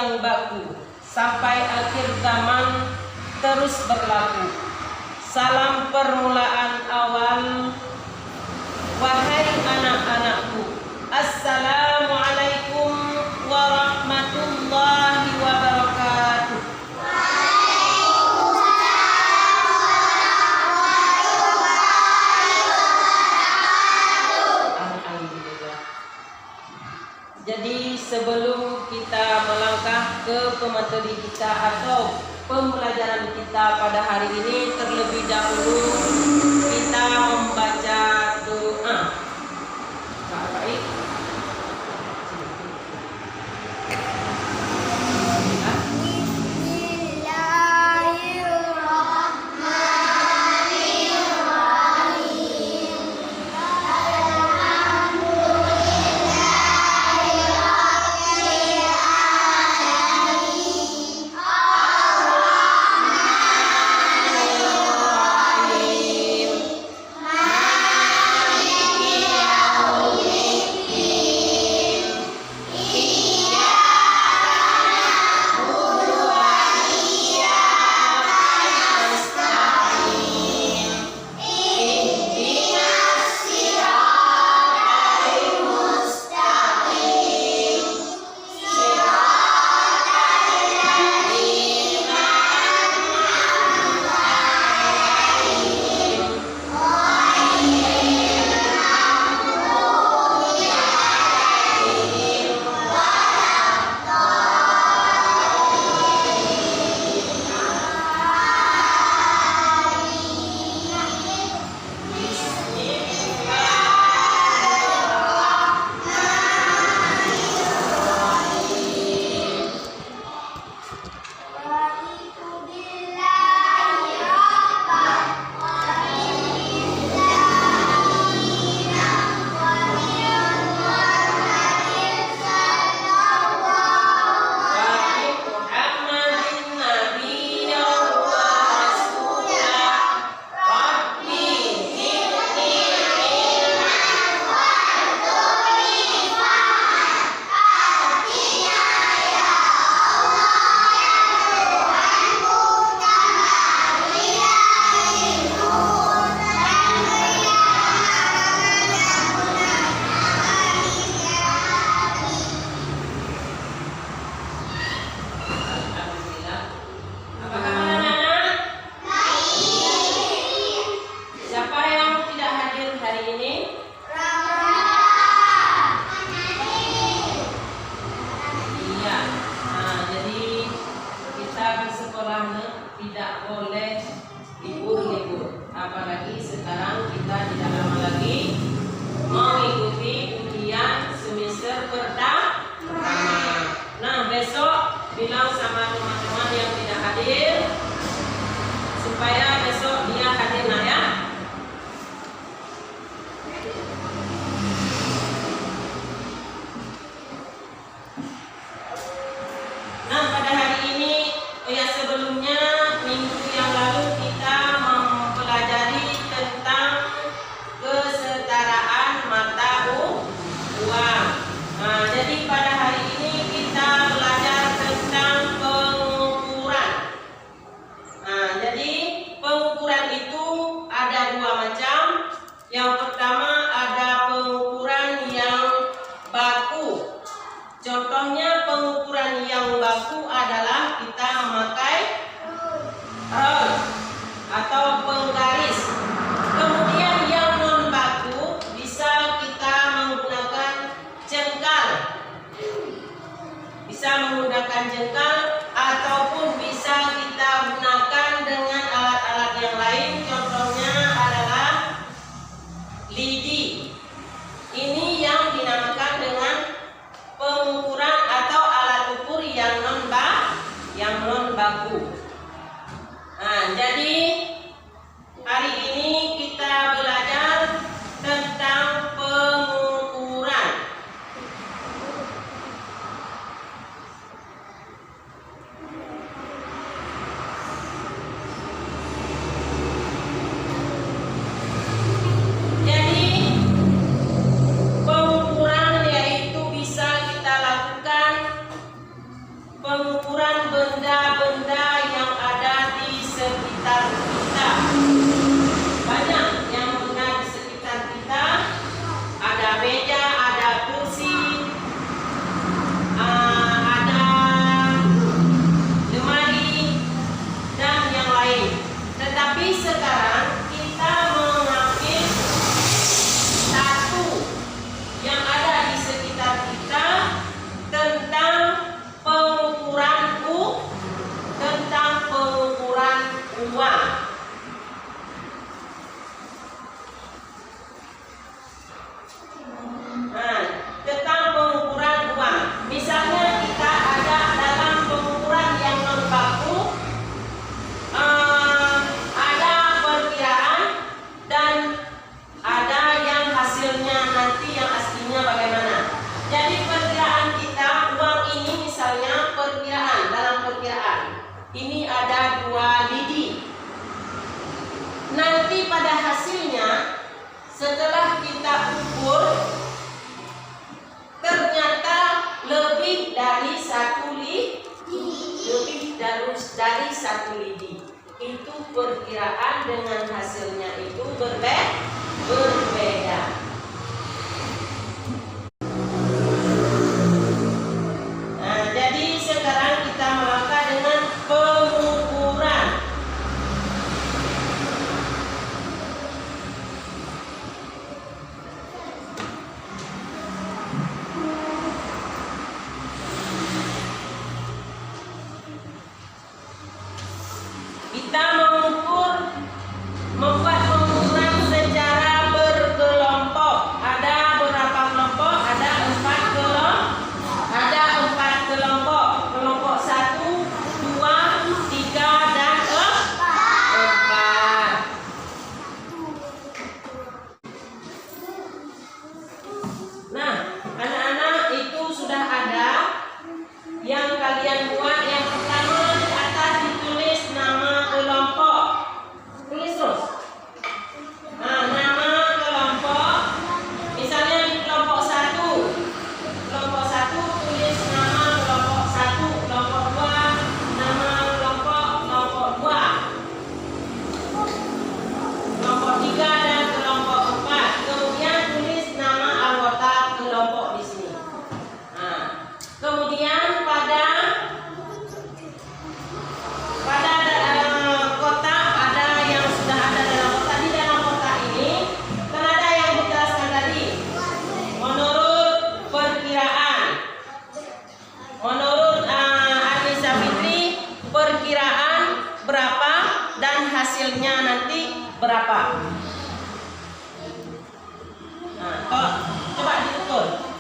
yang baku sampai akhir zaman terus berlaku. Salam permulaan awal, wahai anak-anakku. Assalamualaikum warahmatullahi wabarakatuh. Alhamdulillah. Jadi sebelum kita melangkah ke pemateri kita atau pembelajaran kita pada hari ini, terlebih dahulu kita membaca doa. Baik. Bilang sama teman-teman yang tidak hadir supaya besok dia hadir ya. Nah, pada hari ini sebelumnya minggu yang lalu kita mempelajari tentang kesetaraan mata uang. Nah, jadi pada hari ini kita belajar tentang pengukuran. Nah, jadi pengukuran itu ada dua macam. Yang pertama ada pengukuran yang baku. Contohnya pengukuran yang baku adalah kita memakai rol atau penggaris. Kemudian yang non baku bisa kita menggunakan jengkal. Bisa menggunakan jengkal ataupun bisa kita gunakan dengan alat-alat yang lain. Contohnya adalah lidi. Ini yang dinamakan dengan pengukuran atau alat ukur yang non baku. Nah, jadi hari ini kita belajar tentang pengukuran. Jadi pengukuran yaitu bisa kita lakukan perkiraan dengan hasilnya itu berbeda. Nah, jadi sekarang kita melangkah dengan pengukuran. Kita membuat pengukuran secara berkelompok. Ada berapa kelompok? Ada 4 kelompok. Kelompok 1, 2, 3, dan 4. Nah, anak-anak, itu sudah ada yang kalian buat. Yang pertama, di atas ditulis nama kelompok. Tulis terus. Nah, nama kelompok. Misalnya di kelompok 1. Kelompok 1 tulis nama kelompok 1, kelompok 2 nama kelompok 2. Kelompok 3 dan kelompok 4. Kemudian tulis nama anggota kelompok di sini. Nah, kemudian pada kotak ada yang sudah ada dalam kotak. Di dalam kotak ini kan ada yang dijelaskan tadi. Menurut perkiraan, menurut Anissa Fitri, perkiraan berapa dan hasilnya nanti berapa. Nah, coba diukur.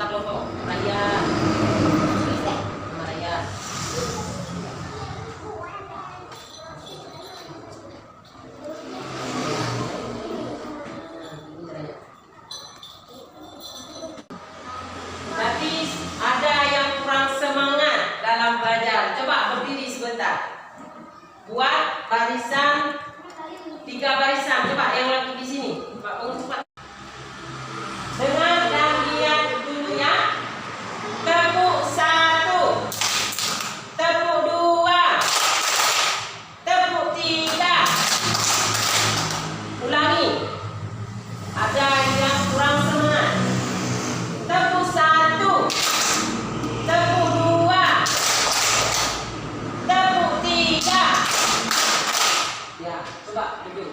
Kelompok Raya, nama Raya. Tapi ada yang kurang semangat dalam belajar. Coba berdiri sebentar. Buat barisan 3 barisan. Coba yang lagi di sini. Pak bangun cepat. Dengar dan lihat dulu ya. Tepuk 1, tepuk 2, tepuk 3. Ulangi. Ada yang kurang semangat. Tepuk 1, tepuk 2, tepuk 3. Ya, coba duduk.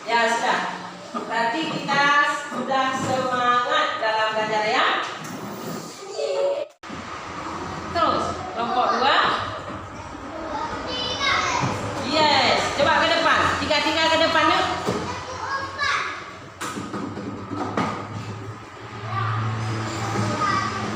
Ya, sudah. Berarti kita sudah semangat dalam belajar ya. Terus, kelompok 2. Yes, coba ke depan. 3 ke depan yuk.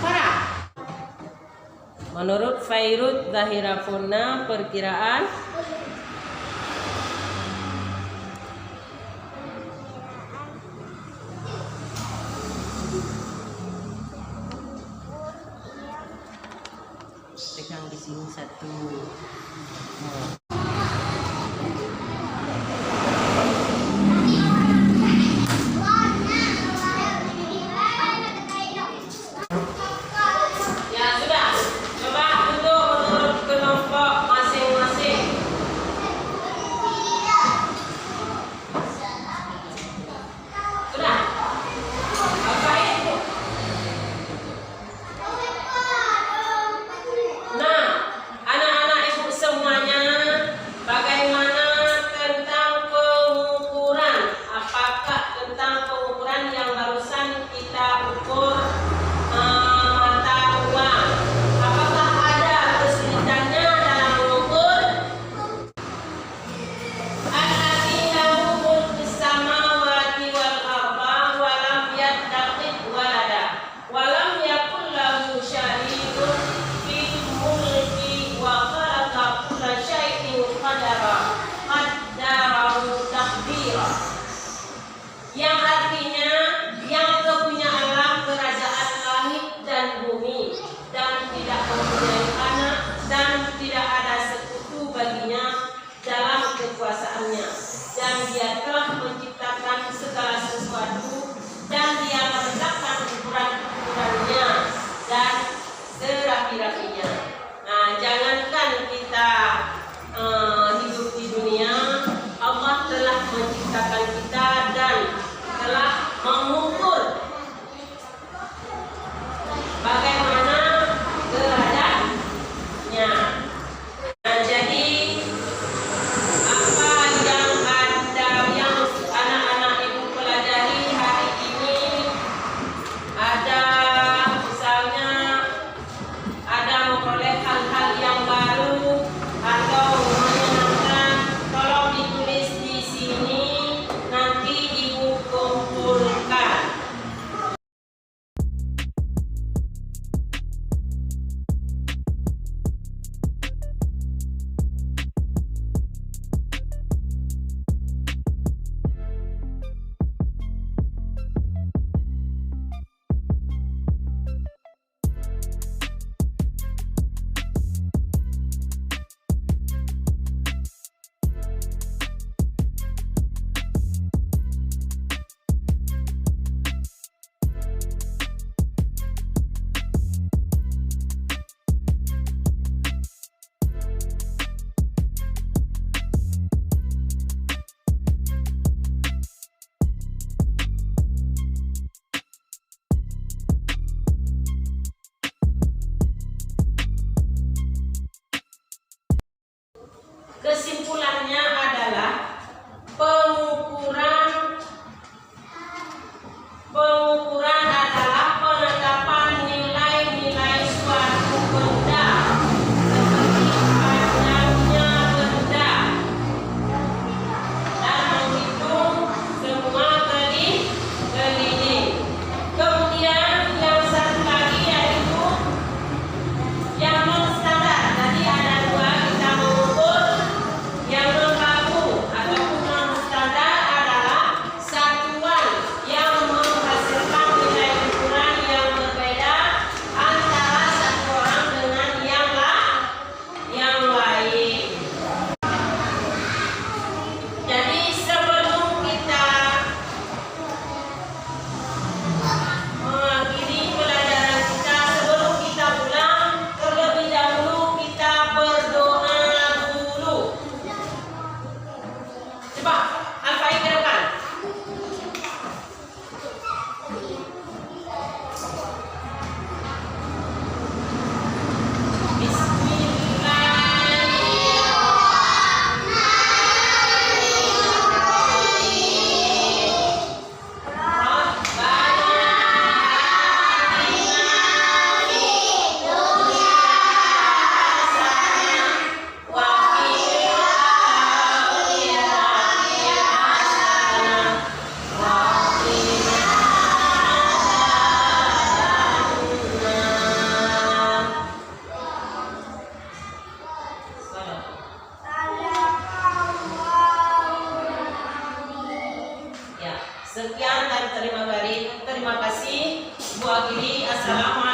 Farah. Menurut Fairut Zahirafuna, perkiraan pegang di sini 1. Ya sudah, coba duduk menurut kelompok masing-masing. Sudah. Apa itu? Nah, anak-anak ibu semuanya, bagaimana tentang pengukuran? Apakah tentang pengukuran yang barusan kita ukur mata uang? Apakah ada kesulitannya dalam mengukur? Alladzi lahu mulkus samawati wal arda wa lam yattakhidh walada wa lam yakul lahu syarikun fil mulki wa khalaqa kulla syai'in qaddarahu taqdira. Yang artinya yang kepunyaan kerajaan langit dan bumi dan tidak mempunyai anak dan tidak ada Sekian dan terima kasih. Bu Akhiri, assalamualaikum.